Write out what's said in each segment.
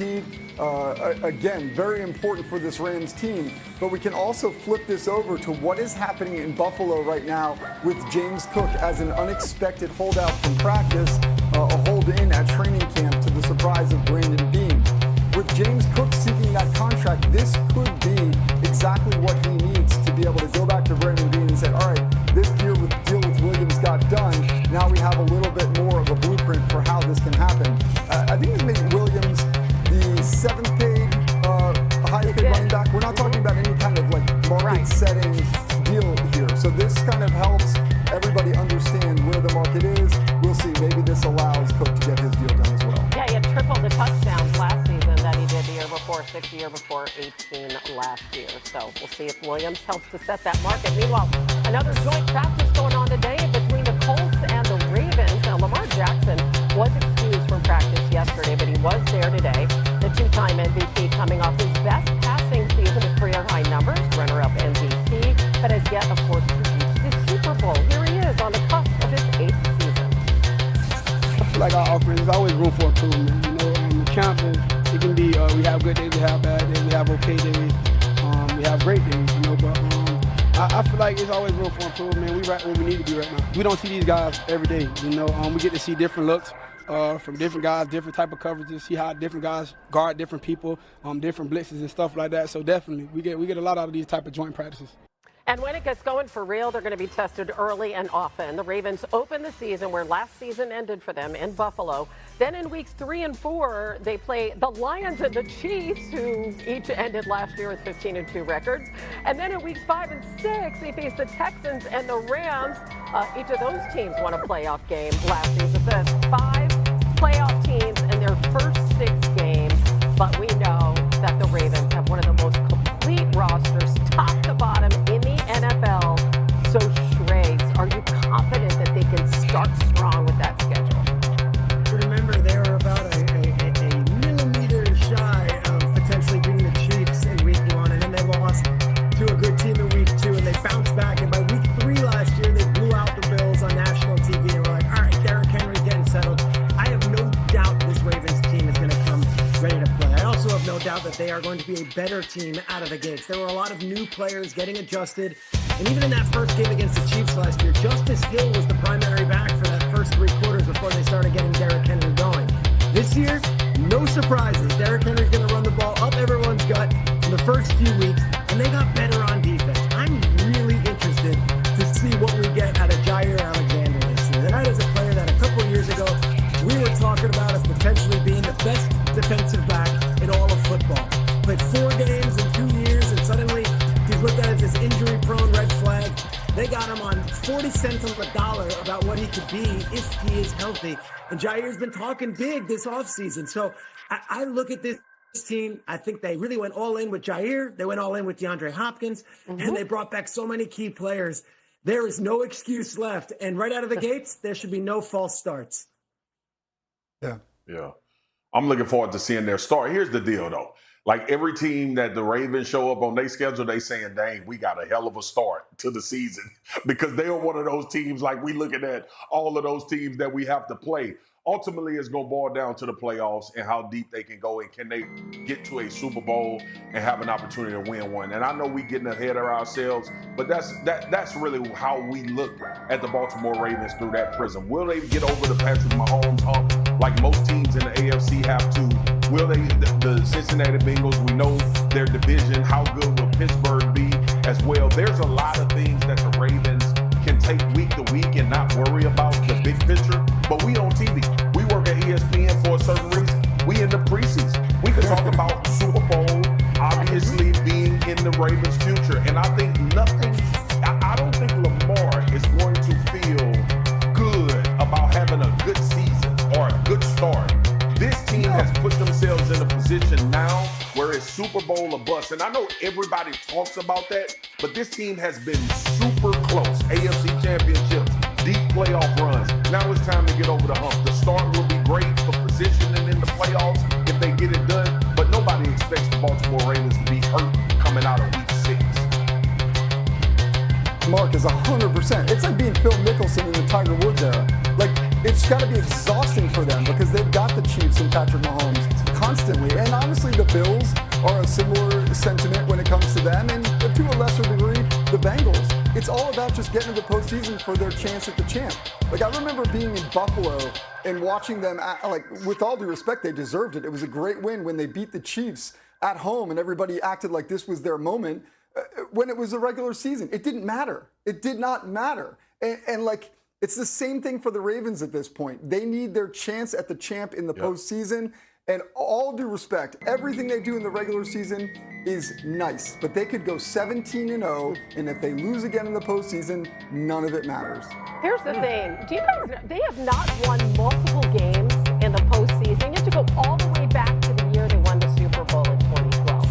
Again, very important for this Rams team. But we can also flip this over to what is happening in Buffalo right now with James Cook as an unexpected holdout from practice, a hold-in at training camp to the surprise of Brandon Beane. With James Cook seeking that contract, this could be exactly what he needs to be able to go back to Brandon Beane and say, all right, this deal with Williams got done. Now we have a little bit more of a blueprint for how this can happen. I think this makes Williams the seventh paid, highest paid running back. We're not talking about any kind of like market-setting deal here. So this kind of helps everybody understand where the market is. We'll see. Maybe this allows Cook to get his deal done as well. Yeah, he had tripled the touchdowns last season that he did the year before, 6 the year before, 18 last year. So we'll see if Williams helps to set that market. Meanwhile, another joint practice going on today between the Colts and the Ravens. Now, Lamar Jackson was excused from practice yesterday, but he was there today. The two-time MVP coming off his best passing season with career-high numbers, runner-up MVP, but has yet, of course, to reach the Super Bowl. Here he is on the cusp of his 8th season. I feel like our offense, there's always room for improvement. You know, the camp it can be, we have good days, we have bad days, we have okay days, we have great days, you know, but I feel like there's always room for improvement. We right where we need to be right now. We don't see these guys every day, you know. We get to see different looks from different guys, different type of coverages, see how different guys guard different people, different blitzes and stuff like that. So definitely, we get a lot out of these type of joint practices. And when it gets going for real, they're going to be tested early and often. The Ravens open the season where last season ended for them in Buffalo. Then in weeks 3 and 4, they play the Lions and the Chiefs, who each ended last year with 15-2 records. And then in weeks 5 and 6, they face the Texans and the Rams. Each of those teams won a playoff game last season. So that's 5 playoff teams in their first 6 games. But we know that the Ravens have one of the most complete rosters, top to bottom, in the NFL. So, Shrades, are you confident that they can start strong with that schedule? Remember, they were about a millimeter shy of potentially beating the Chiefs in week 1, and then they lost to a good team in week 2, and they bounced back. And by week 3 last year, they blew out the Bills on national TV, and we're like, all right, Derrick Henry's getting settled. I have no doubt this Ravens team is going to come ready to play. I also have no doubt that they are going to be a better team out of the gates. There were a lot of new players getting adjusted. And even in that first game against the Chiefs last year, Justice Hill was the primary back for that first 3 quarters before they started getting Derrick Henry going. This year, no surprises. Derrick Henry's going to run the ball up everyone's gut in the first few weeks, and they got better on defense. I'm really interested to see what we get out of Jaire Alexander this year. That is a player that a couple years ago we were talking about as potentially being the best defensive back in all of football. Played 4 games in 2 years, and suddenly he's looked at as this injury-prone red flag. They got him on 40 cents on the dollar about what he could be if he is healthy. And Jaire's been talking big this offseason. So I look at this team. I think they really went all in with Jaire. They went all in with DeAndre Hopkins, and they brought back so many key players. There is no excuse left. And right out of the gates, there should be no false starts. Yeah. I'm looking forward to seeing their start. Here's the deal, though. Like every team that the Ravens show up on their schedule, they saying, dang, we got a hell of a start to the season because they are one of those teams like we looking at all of those teams that we have to play. Ultimately, it's going to boil down to the playoffs and how deep they can go and can they get to a Super Bowl and have an opportunity to win one. And I know we're getting ahead of ourselves, but that's really how we look at the Baltimore Ravens through that prism. Will they get over the Patrick Mahomes hump like most teams in the AFC have to? Will they, the Cincinnati Bengals, we know their division, how good will Pittsburgh be as well? There's a lot of things that the Ravens can take week to week and not worry about the big picture, but we on TV. We work at ESPN for a certain reason. We in the preseason. We can talk about Super Bowl obviously being in the Ravens' future, and I think I don't think Lamar is going to feel good about having a good season or a good start. This team has put themselves in a position now where it's Super Bowl or bust. And I know everybody talks about that, but this team has been super close. AFC championships, deep playoff runs. Now it's time to get over the hump. The start will be great for positioning in the playoffs if they get it done, but nobody expects the Baltimore Ravens to be hurt coming out of week 6. Mark is 100%. It's like being Phil Mickelson in the Tiger Woods era. Like, it's got to be exhausting for them because they've got the Chiefs and Patrick Mahomes constantly. And honestly, the Bills are a similar sentiment when it comes to them, and to a lesser degree, the Bengals. It's all about just getting to the postseason for their chance at the champ. Like, I remember being in Buffalo and watching them, with all due respect, they deserved it. It was a great win when they beat the Chiefs at home, and everybody acted like this was their moment. When it was a regular season, it didn't matter. It did not matter. And it's the same thing for the Ravens at this point. They need their chance at the champ in the postseason. And all due respect, everything they do in the regular season is nice. But they could go 17-0, and if they lose again in the postseason, none of it matters. Here's the thing. Do you guys know, they have not won multiple games in the postseason. You have to go all the way back to the year they won the Super Bowl in 2012.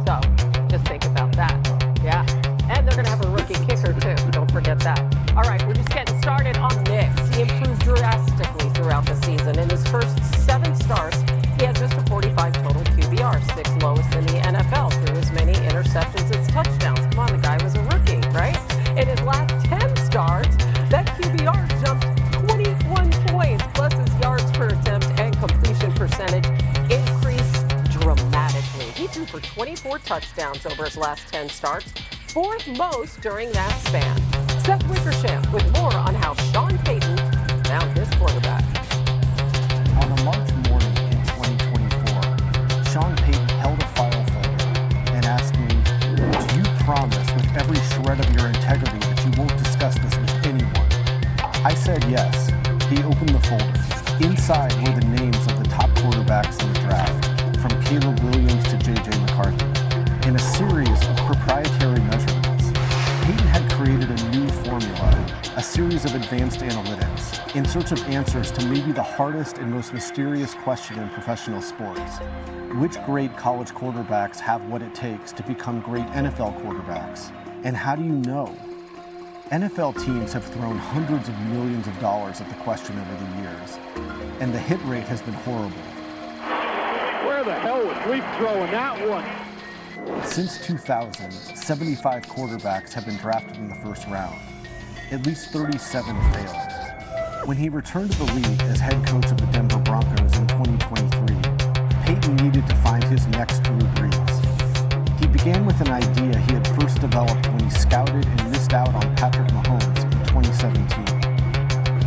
So just think about that. Yeah. And they're going to have a rookie kicker, too. Don't forget that. All right, we're just getting started on Nix. He improved drastically throughout the season. In his first 7 starts, he has just a 45 total QBR, 6th lowest in the NFL, through as many interceptions as touchdowns. Come on, the guy was a rookie, right? In his last 10 starts, that QBR jumped 21 points, plus his yards per attempt and completion percentage increased dramatically. He threw for 24 touchdowns over his last 10 starts, 4th most during that span. Seth Wickersham with more on how Sean Payton found his quarterback. On a March morning in 2024, Sean Payton held a file folder and asked me, "Do you promise with every shred of your integrity that you won't discuss this with anyone?" I said yes. He opened the folder. Inside were the names of the top quarterbacks in the draft, from Caleb Williams to J.J. McCarthy, in a series of proprietary measurements. Payton had created a new formula, a series of advanced analytics, in search of answers to maybe the hardest and most mysterious question in professional sports. Which great college quarterbacks have what it takes to become great NFL quarterbacks? And how do you know? NFL teams have thrown hundreds of millions of dollars at the question over the years, and the hit rate has been horrible. Where the hell was Leaf throwing that one? Since 2000, 75 quarterbacks have been drafted in the first round. At least 37 failed. When he returned to the league as head coach of the Denver Broncos in 2023, Payton needed to find his next Drew Brees. He began with an idea he had first developed when he scouted and missed out on Patrick Mahomes in 2017.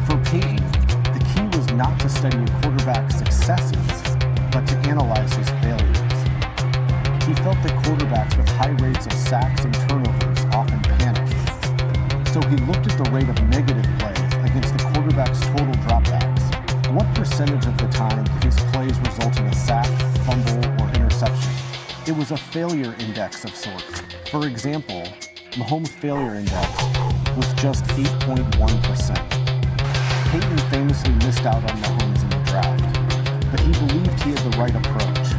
For Payton, the key was not to study a quarterback's successes, but to analyze his failures. He felt that quarterbacks with high rates of sacks and turnovers often panicked. So he looked at the rate of negative plays against the quarterback's total dropbacks. What percentage of the time did his plays result in a sack, fumble, or interception? It was a failure index of sorts. For example, Mahomes' failure index was just 8.1%. Payton famously missed out on Mahomes in the draft, but he believed he had the right approach.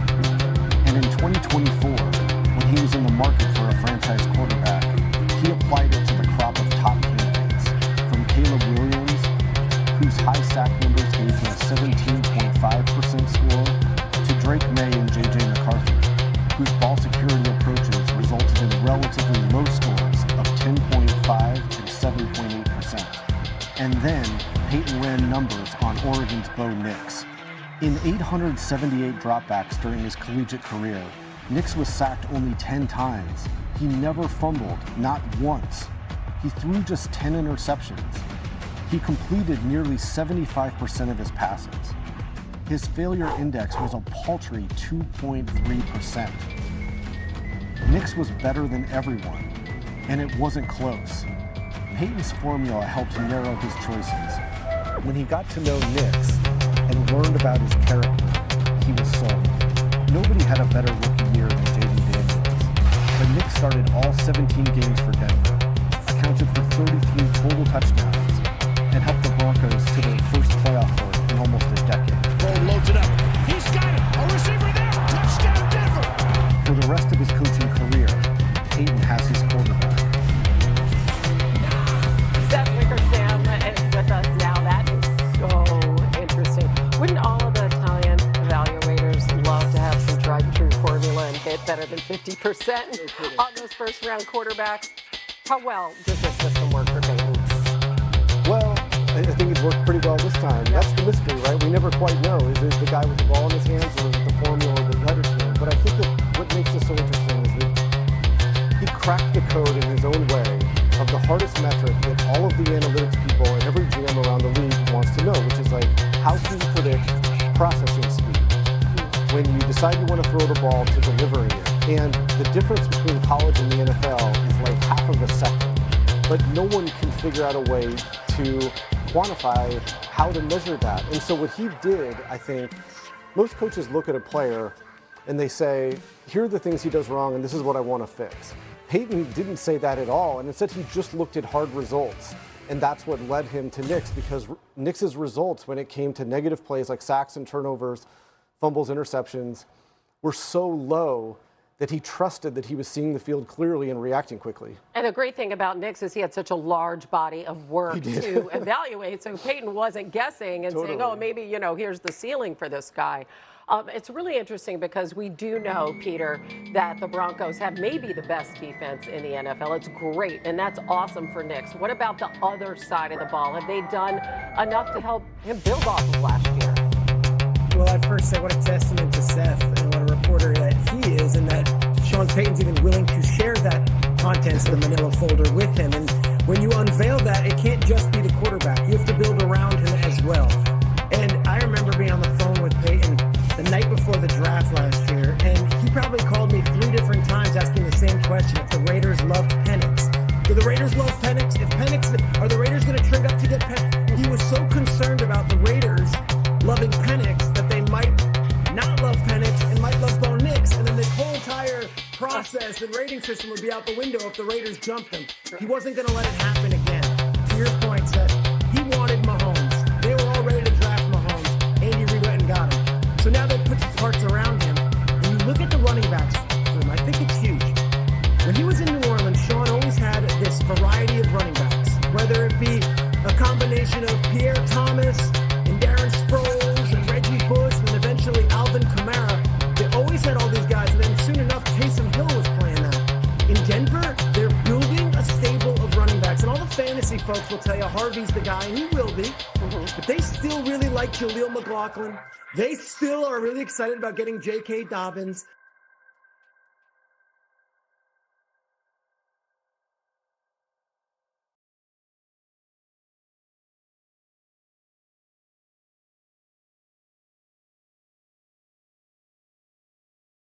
And in 2024, when he was in the market for a franchise quarterback, he applied it to the crop of top candidates, from Caleb Williams, whose high sack numbers gave him a 17.5% score, to Drake May and J.J. McCarthy, whose ball security approaches resulted in relatively low scores of 10.5 and 7.8%. And then Payton ran numbers on Oregon's Bo Nix. In 878 dropbacks during his collegiate career, Nix was sacked only 10 times. He never fumbled, not once. He threw just 10 interceptions. He completed nearly 75% of his passes. His failure index was a paltry 2.3%. Nix was better than everyone, and it wasn't close. Payton's formula helped narrow his choices. When he got to know Nix and learned about his character, he was sold. Nobody had a better rookie year than Jayden Daniels, but Nix started all 17 games for Denver, accounted for 33 total touchdowns, and helped the Broncos to their first playoff berth in almost a decade. Ball loads it up. He's got it. A receiver there. Touchdown, Denver. For the rest of his coaching career, Payton has his quarterback. Seth Wickersham is with us now. That is so interesting. Wouldn't all of the Italian evaluators love to have some tried and true formula and hit better than 50% on those first round quarterbacks? How well does this system work for Payton? Well, I think it worked pretty well this time. That's the mystery, right? We never quite know. Is it the guy with the ball in his hands or is it the formula that led it to him. But I think that what makes this so interesting is that he cracked the code in his own way of the hardest metric that all of the analytics people and every GM around the league wants to know, which is like, how to predict processing speed when you decide you want to throw the ball to delivering it. And the difference between college and the NFL is like half of a second. But no one can figure out a way to quantify how to measure that. And so what he did, I think, most coaches look at a player and they say, here are the things he does wrong and this is what I want to fix. Peyton didn't say that at all, and instead he just looked at hard results. And that's what led him to Nick's, because Nick's results when it came to negative plays like sacks and turnovers, fumbles, interceptions, were so low that he trusted that he was seeing the field clearly and reacting quickly. And the great thing about Nick's is he had such a large body of work to evaluate, so Peyton wasn't guessing and saying, oh, maybe, here's the ceiling for this guy. It's really interesting because we do know, Peter, that the Broncos have maybe the best defense in the NFL. It's great, and that's awesome for Nick's. What about the other side of the ball? Have they done enough to help him build off of last year? Well, I'd first say what a testament to Seth and what a reporter that he is, and that Sean Payton's even willing to share that contents of the manila folder with him. And when you unveil that, it can't just be the quarterback. You have to build around him as well. And I remember being on the phone with Peyton the night before the draft last year, and he probably called me 3 different times asking the same question, if the Raiders loved Penix. Do the Raiders love Penix? If Penix, are the Raiders going to trade up to get Penix? He was so concerned about the Raiders loving Penix that they might not love Penix and might love Bo Nix, and then the whole entire process and rating system would be out the window if the Raiders jumped him. He wasn't going to let it happen again. To your point, Seth, he wanted Mahomes. They were all ready to draft Mahomes. Andy Reid went and got him. So now they put the parts around him, and you look at the running backs room, I think it's huge. When he was in New Orleans, Sean always had this variety of running backs, whether it be a combination of Pierre Thomas and Darren Sproles and Reggie Bush and eventually Alvin Kamara. They always had all these guys, and then soon enough, Taysom Hill was playing that. In Denver, they're building a stable of running backs, and all the fantasy folks will tell you Harvey's the guy, and he will be, but they still really like Jaleel McLaughlin. They still are really excited about getting J.K. Dobbins.